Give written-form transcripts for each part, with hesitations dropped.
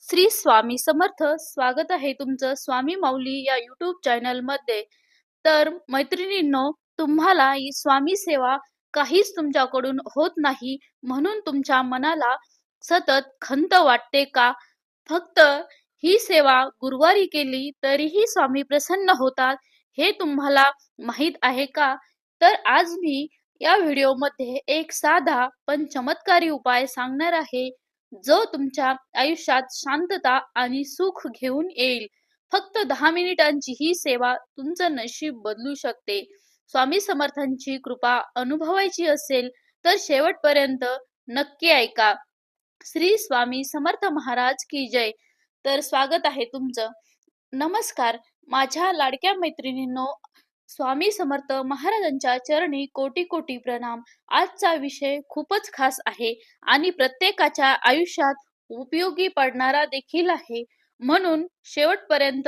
श्री स्वामी समर्थ. स्वागत आहे तुमचं स्वामी माऊली या यूट्यूब चॅनल मध्ये. तर मैत्रिणींनो, तुम्हाला ही स्वामी सेवा काहीच तुमच्याकडून होत नाही म्हणून तुमच्या मनाला सतत खंत वाटते का? फक्त ही सेवा गुरुवारी केली तरीही स्वामी प्रसन्न होतात, हे तुम्हाला माहीत आहे का? तर आज मी या व्हिडिओमध्ये एक साधा पण चमत्कारी उपाय सांगणार आहे, जो तुमच्या आयुष्यात शांतता आणि सुख घेऊन येईल. फक्त 10 मिनिटांची ही सेवा तुमचं नशीब बदलू शकते. स्वामी समर्थांची कृपा अनुभवायची असेल तर शेवटपर्यंत नक्की ऐका. श्री स्वामी समर्थ महाराज की जय. तर स्वागत आहे तुमचं. नमस्कार माझ्या लाडक्या मैत्रिणींनो, स्वामी समर्थ महाराजांच्या चरणी कोटी कोटी प्रणाम. आजचा विषय खूपच खास आहे आणि प्रत्येकाच्या आयुष्यात उपयोगी पडणारा देखील आहे, म्हणून शेवटपर्यंत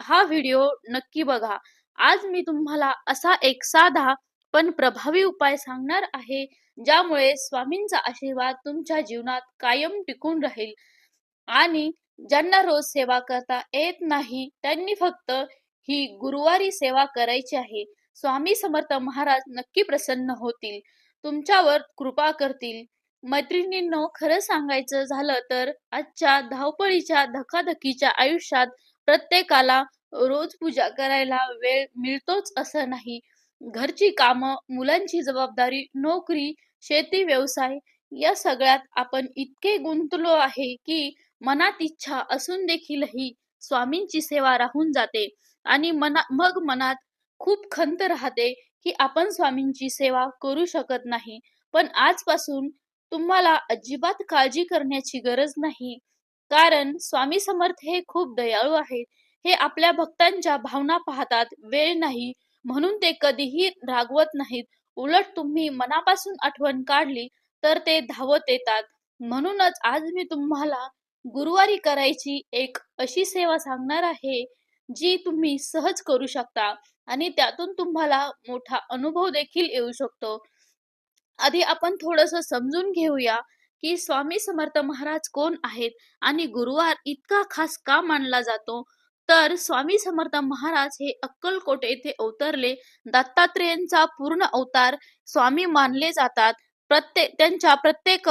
हा व्हिडिओ नक्की बघा. आज मी तुम्हाला असा एक साधा पण प्रभावी उपाय सांगणार आहे, ज्यामुळे स्वामींचा आशीर्वाद तुमच्या जीवनात कायम टिकून राहील. आणि ज्यांना रोज सेवा करता येत नाही त्यांनी फक्त ही गुरुवारी सेवा करायची आहे. स्वामी समर्थ महाराज नक्की प्रसन्न होतील, तुमच्यावर कृपा करतील. मैत्रिणींनो, खरं सांगायचं झालं तर आजच्या धावपळीच्या धकाधकीच्या आयुष्यात प्रत्येकाला रोज पूजा करायला वेळ मिळतोच असं नाही. घरची कामं, मुलांची जबाबदारी, नोकरी, शेती, व्यवसाय या सगळ्यात आपण इतके गुंतलो आहे की मनात इच्छा असून देखीलही स्वामींची सेवा राहून जाते आणि मग मनात खूप खंत राहते की आपण स्वामींची सेवा करू शकत नाही. पण आजपासून तुम्हाला अजिबात काळजी करण्याची गरज नाही, कारण स्वामी समर्थ हे खूप दयाळू आहेत. हे आपल्या भक्तांच्या भावना पाहतात, वेळ नाही म्हणून ते कधीही रागवत नाहीत. उलट तुम्ही मनापासून आठवण काढली तर ते धावत येतात. म्हणूनच आज मी तुम्हाला गुरुवारी करायची एक अशी सेवा सांगणार आहे, जी तुम्ही सहज करू शकता आणि त्यातून तुम्हाला मोठा अनुभव देखील येऊ शकतो. आधी आपण थोडंसं समजून घेऊया की स्वामी समर्थ महाराज कोण आहेत आणि गुरुवार इतका खास का मानला जातो. तर स्वामी समर्थ महाराज हे अक्कलकोट येथे अवतरले दत्तात्रेयांचा पूर्ण अवतार स्वामी मानले जातात. त्यांच्या प्रत्येक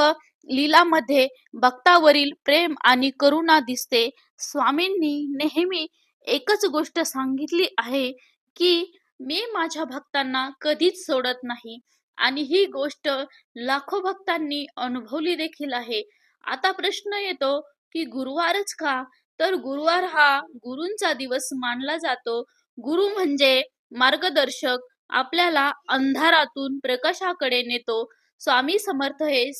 लीलामध्ये भक्तावरील प्रेम आणि करुणा दिसते. स्वामींनी नेहमी एकच गोष्ट सांगितली आहे की मी माझ्या भक्तांना कधीच सोडत नाही, आणि ही गोष्ट लाखो भक्तांनी अनुभवली देखील आहे. आता प्रश्न येतो की गुरुवारच का? तर गुरुवार हा गुरूंचा दिवस मानला जातो. गुरु म्हणजे मार्गदर्शक, आपल्याला अंधारातून प्रकाशाकडे नेतो. स्वामी समर्थ हे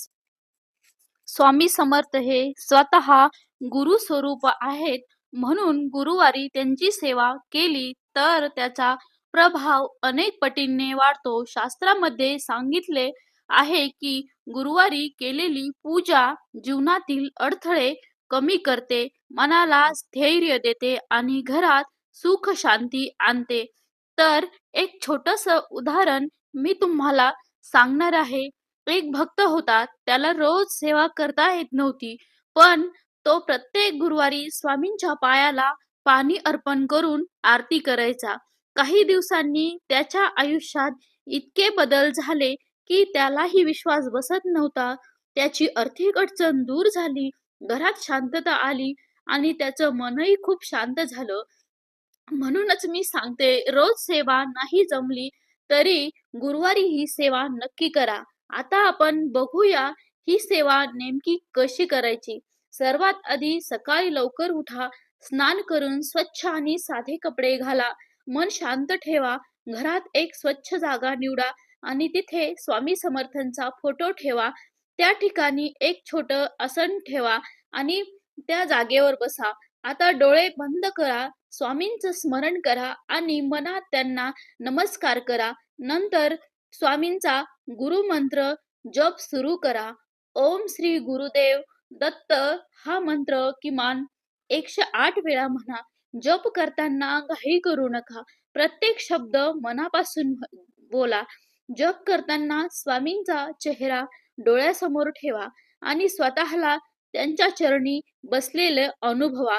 स्वामी समर्थ हे स्वतः गुरु स्वरूप आहेत. म्हणून गुरुवारी त्यांची सेवा केली तर त्याचा प्रभाव अनेक पटींनी वाढतो. शास्त्रामध्ये सांगितले आहे की गुरुवारी केलेली पूजा जीवनातील अडथळे कमी करते, मनाला स्थैर्य देते आणि घरात सुख शांती आणते. तर एक छोटस उदाहरण मी तुम्हाला सांगणार आहे. एक भक्त होता, त्याला रोज सेवा करता येत नव्हती, पण तो प्रत्येक गुरुवारी स्वामींच्या पायाला पाणी अर्पण करून आरती करायचा. काही दिवसांनी त्याच्या आयुष्यात इतके बदल झाले की त्यालाही विश्वास बसत नव्हता. त्याची आर्थिक अडचण दूर झाली, घरात शांतता आली आणि त्याचं मनही खूप शांत झालं. म्हणूनच मी सांगते, रोज सेवा नाही जमली तरी गुरुवारी ही सेवा नक्की करा. आता आपण बघूया ही सेवा नेमकी कशी करायची. सर्वात आधी सकाळी लवकर उठा, स्नान करून स्वच्छ आणि साधे कपडे घाला, मन शांत ठेवा. घरात एक स्वच्छ जागा निवडा आणि तिथे स्वामी समर्थांचा फोटो ठेवा. त्या ठिकाणी एक छोटं आसन ठेवा आणि त्या जागेवर बसा. आता डोळे बंद करा, स्वामींचं स्मरण करा आणि मनात त्यांना नमस्कार करा. नंतर स्वामींचा गुरुमंत्र जप सुरू करा. ओम श्री गुरुदेव दत्त हा मंत्र किमान 108 वेळा म्हणा. जप करताना घाई करू नका. प्रत्येक शब्द मनापासून बोला. जप करताना स्वामींचा चेहरा डोळ्यासमोर ठेवा आणि स्वतःला त्यांच्या चरणी बसलेले अनुभवा.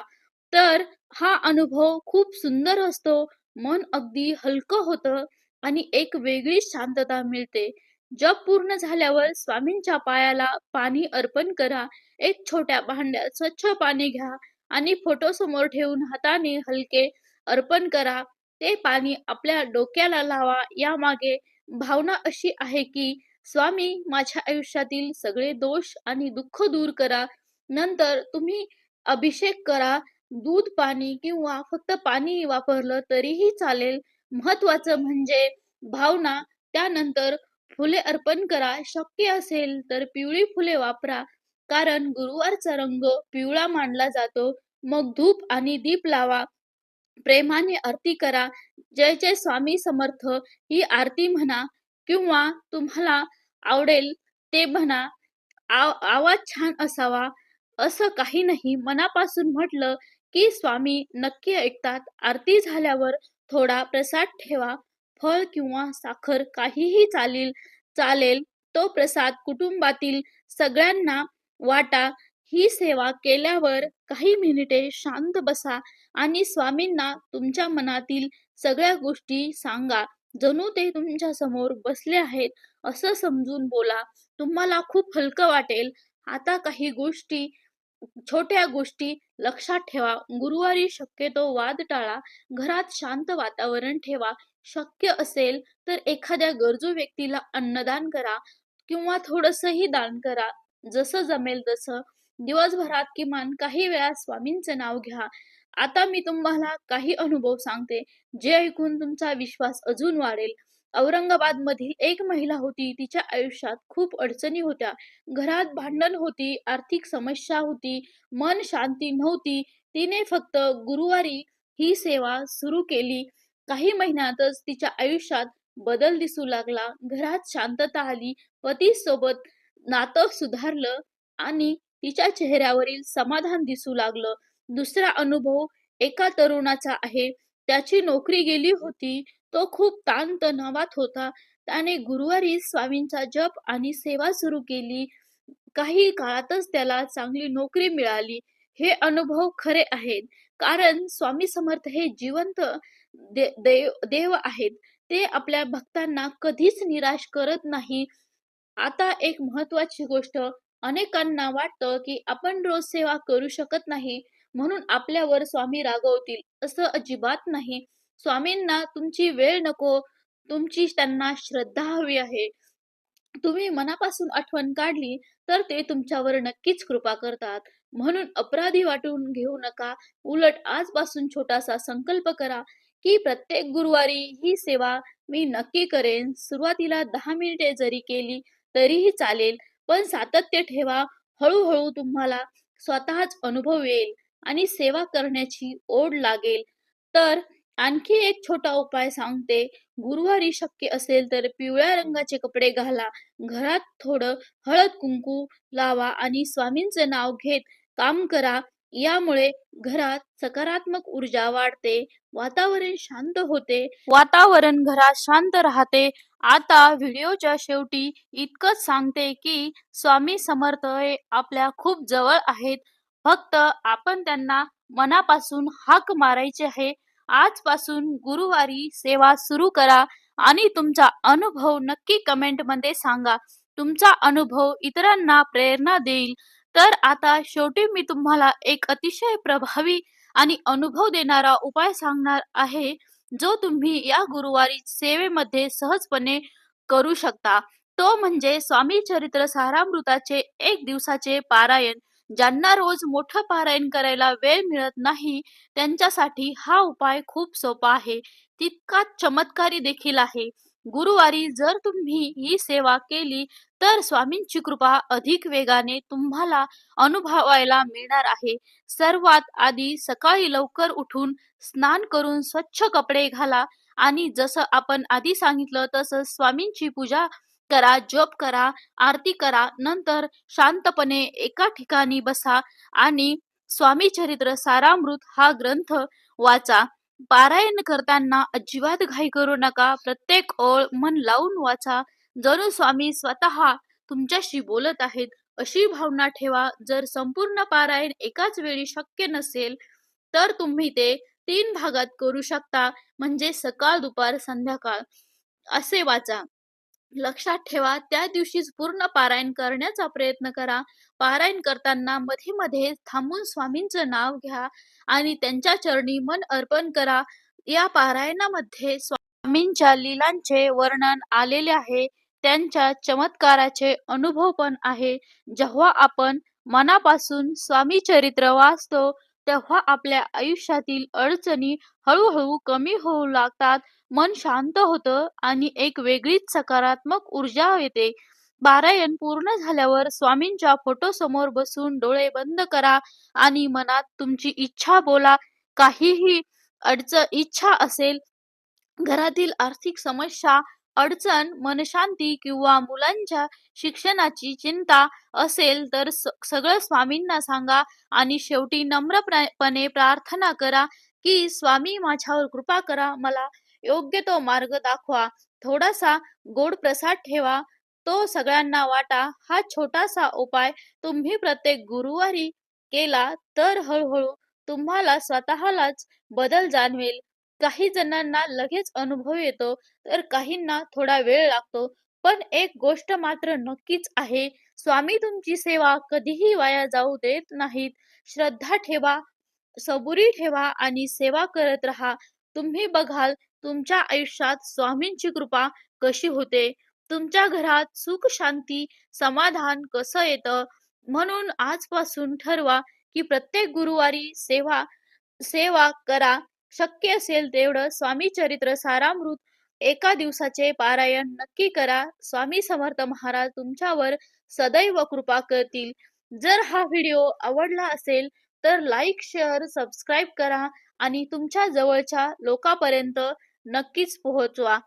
तर हा अनुभव खूप सुंदर असतो. मन अगदी हलकं होतं आणि एक वेगळीच शांतता मिळते. जप पूर्ण झाल्यावर स्वामींच्या पायाला पाणी अर्पण करा. एक छोट्या भांड्यात स्वच्छ पाणी घ्या आणि फोटो समोर ठेवून हाताने हलके अर्पण करा. ते पाणी आपल्या डोक्याला लावा. यामागे भावना अशी आहे की स्वामी माझ्या आयुष्यातील सगळे दोष आणि दुःख दूर करा. नंतर तुम्ही अभिषेक करा. दूध, पाणी किंवा फक्त पाणी वापरलं तरीही चालेल. महत्वाचं म्हणजे भावना. त्यानंतर फुले अर्पण करा. शक्य असेल तर पिवळी फुले वापरा. कारण गुरुवारचा रंग पिवळा मानला जातो. मग धूप आणि दीप लावा. प्रेमाने आरती करा. जय जय स्वामी समर्थ ही आरती म्हणा किंवा तुम्हाला आवडेल ते म्हणा. आवाज छान असावा असं काही नाही. मनापासून म्हटलं की स्वामी नक्की ऐकतात. आरती झाल्यावर थोडा प्रसाद ठेवा. फळ किंवा साखर काहीही चालेल चालेल. तो प्रसाद कुटुंबातील सगळ्यांना वाटा. ही सेवा केल्यावर काही मिनिटे शांत बसा आणि स्वामींना तुमच्या मनातील सगळ्या गोष्टी सांगा. जणू ते तुमच्या समोर बसले आहेत असं समजून बोला. तुम्हाला खूप हलकं वाटेल. आता काही गोष्टी, छोट्या गोष्टी लक्षात ठेवा. गुरुवारी शक्यतो वाद टाळा. घरात शांत वातावरण ठेवा. शक्य असेल तर एखाद्या गरजू व्यक्तीला अन्नदान करा किंवा थोडंसंही दान करा. जसं जमेल तसं. दिवसभरात किमान काही वेळा स्वामींचं नाव घ्या. आता मी तुम्हाला काही अनुभव सांगते, जे ऐकून तुमचा विश्वास अजून वाढेल. औरंगाबादमधील एक महिला होती. तिच्या आयुष्यात खूप अडचणी होत्या. घरात भांडण होती, आर्थिक समस्या होती, मन शांती नव्हती. तिने फक्त गुरुवारी ही सेवा सुरू केली. काही महिन्यातच तिच्या आयुष्यात बदल दिसू लागला. घरात शांतता आली, पतीसोबत नातं सुधारलं आणि तिच्या चेहऱ्यावरील समाधान दिसू लागलं. दुसरा अनुभव एका तरुणाचा आहे. त्याची नोकरी गेली होती. तो खूप ताणतणावात होता. त्याने गुरुवारी स्वामींचा जप आणि सेवा सुरू केली. काही काळातच त्याला चांगली नोकरी मिळाली. हे अनुभव खरे आहेत. कारण स्वामी समर्थ हे जिवंत देव आहेत. ते आपल्या भक्तांना कधीच निराश करत नाही. आता एक महत्वाची गोष्ट, अनेकांना वाटतं की आपण रोज सेवा करू शकत नाही म्हणून आपल्यावर स्वामी रागवतील. असं अजिबात नाही. स्वामींना तुमची वेळ नको, तुमची त्यांना श्रद्धा हवी आहे. तुम्ही मनापासून आठवण काढली तर ते तुमच्यावर नक्कीच कृपा करतात. म्हणून अपराधी वाटून घेऊ नका. उलट आजपासून छोटासा संकल्प करा की प्रत्येक गुरुवारी ही सेवा मी नक्की करेन. सुरुवातीला 10 मिनिटे जरी केली तरीही चालेल, पण सातत्य ठेवा. हळूहळू तुम्हाला स्वतःच अनुभव येईल आणि सेवा करण्याची ओढ लागेल. तर आणखी एक छोटा उपाय सांगते. गुरुवारी शक्य असेल तर पिवळ्या रंगाचे कपडे घाला. घरात थोडं हळद-कुंकू लावा आणि स्वामींचं नाव घेत काम करा. यामुळे घरात सकारात्मक ऊर्जा वाढते, वातावरण शांत होते. वातावरण घरात शांत राहते. आता व्हिडिओच्या शेवटी इतकंच सांगते की स्वामी समर्थ हे आपल्या खूप जवळ आहेत. फक्त आपण त्यांना मनापासून हाक मारायची आहे. आजपासून गुरुवारी सेवा सुरू करा आणि तुमचा अनुभव नक्की कमेंटमध्ये सांगा. तुमचा अनुभव इतरांना प्रेरणा देईल. तर आता शेवटी मी तुम्हाला एक अतिशय प्रभावी आणि अनुभव देणारा उपाय सांगणार आहे, जो तुम्ही या गुरुवारी सेवेमध्ये सहजपणे करू शकता. तो म्हणजे स्वामी चरित्र सारामृताचे 1 दिवसाचे पारायण. ज्यांना रोज मोठं पारायण करायला वेळ मिळत नाही, त्यांच्यासाठी हा उपाय खूप सोपा आहे, तितकाच चमत्कारी देखील आहे. गुरुवारी जर तुम्ही ही सेवा केली तर स्वामींची कृपा अधिक वेगाने तुम्हाला अनुभवायला मिळणार आहे. सर्वात आधी सकाळी लवकर उठून स्नान करून स्वच्छ कपडे घाला आणि जसं आपण आधी सांगितलं तसं स्वामींची पूजा करा, जप करा, आरती करा. नंतर शांतपणे एका ठिकाणी बसा आणि स्वामी चरित्र सारामृत हा ग्रंथ वाचा. पारायण करताना अजिबात घाई करू नका. प्रत्येक ओळ मन लावून वाचा. जणू स्वामी स्वतः तुमच्याशी बोलत आहेत. अशी भावना ठेवा. जर संपूर्ण पारायण एकाच वेळी शक्य नसेल, तर तुम्ही ते 3 भागात करू शकता. म्हणजे सकाळ, दुपार, संध्याकाळ असे वाचा. लक्षात ठेवा, त्या दिवशीच पूर्ण पारायण करण्याचा प्रयत्न करा. पारायण करताना मध्ये-मध्ये थांबून स्वामींचं नाव घ्या आणि त्यांच्या चरणी मन अर्पण करा. या पारायणामध्ये स्वामींच्या लीलांचे वर्णन आलेले आहे. त्यांच्या चमत्काराचे अनुभव पण आहे. जेव्हा आपण मनापासून स्वामी चरित्र वाचतो, तेव्हा आपल्या आयुष्यातील अडचणी हळूहळू कमी होऊ लागतात. मन शांत होतं आणि एक वेगळीच सकारात्मक ऊर्जा येते. पारायण पूर्ण झाल्यावर स्वामींच्या फोटोसमोर बसून डोळे बंद करा आणि मनात तुमची इच्छा बोला. काहीही इच्छा असेल, घरातील आर्थिक समस्या, अडचण, मनशांती किंवा मुलांच्या शिक्षणाची चिंता असेल तर सगळं स्वामींना सांगा आणि शेवटी नम्रपणे प्रार्थना करा की स्वामी माझ्यावर कृपा करा, मला योग्य तो मार्ग दाखवा. थोडासा गोड प्रसाद ठेवा, तो सगळ्यांना वाटा. हा छोटासा उपाय तुम्ही प्रत्येक गुरुवारी केला तर हळूहळू तुम्हाला स्वतःलाच बदल जाणवेल. काही जणांना लगेच अनुभव येतो, तर काहींना थोडा वेळ लागतो. पण एक गोष्ट मात्र नक्कीच आहे, स्वामी तुमची सेवा कधीही वाया जाऊ देत नाहीत. श्रद्धा ठेवा, सबुरी ठेवा आणि सेवा करत राहा. तुम्ही बघाल तुमच्या आयुष्यात स्वामींची कृपा कशी होते. तुमच्या घरात सुख, शांती, समाधान कसं येतं. म्हणून आजपासून ठरवा की प्रत्येक गुरुवारी सेवा सेवा करा. शक्य असेल तेवढं स्वामी चरित्र सारामृत एका दिवसाचे पारायण नक्की करा. स्वामी समर्थ महाराज तुमच्यावर सदैव कृपा करतील. जर हा व्हिडिओ आवडला असेल तर लाईक, शेअर, सबस्क्राईब करा आणि तुमच्या जवळच्या लोकांपर्यंत नक्कीच पोहोचवा.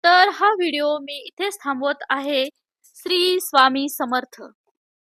तर हा व्हिडिओ मी इथेच थांबवत आहे. श्री स्वामी समर्थ.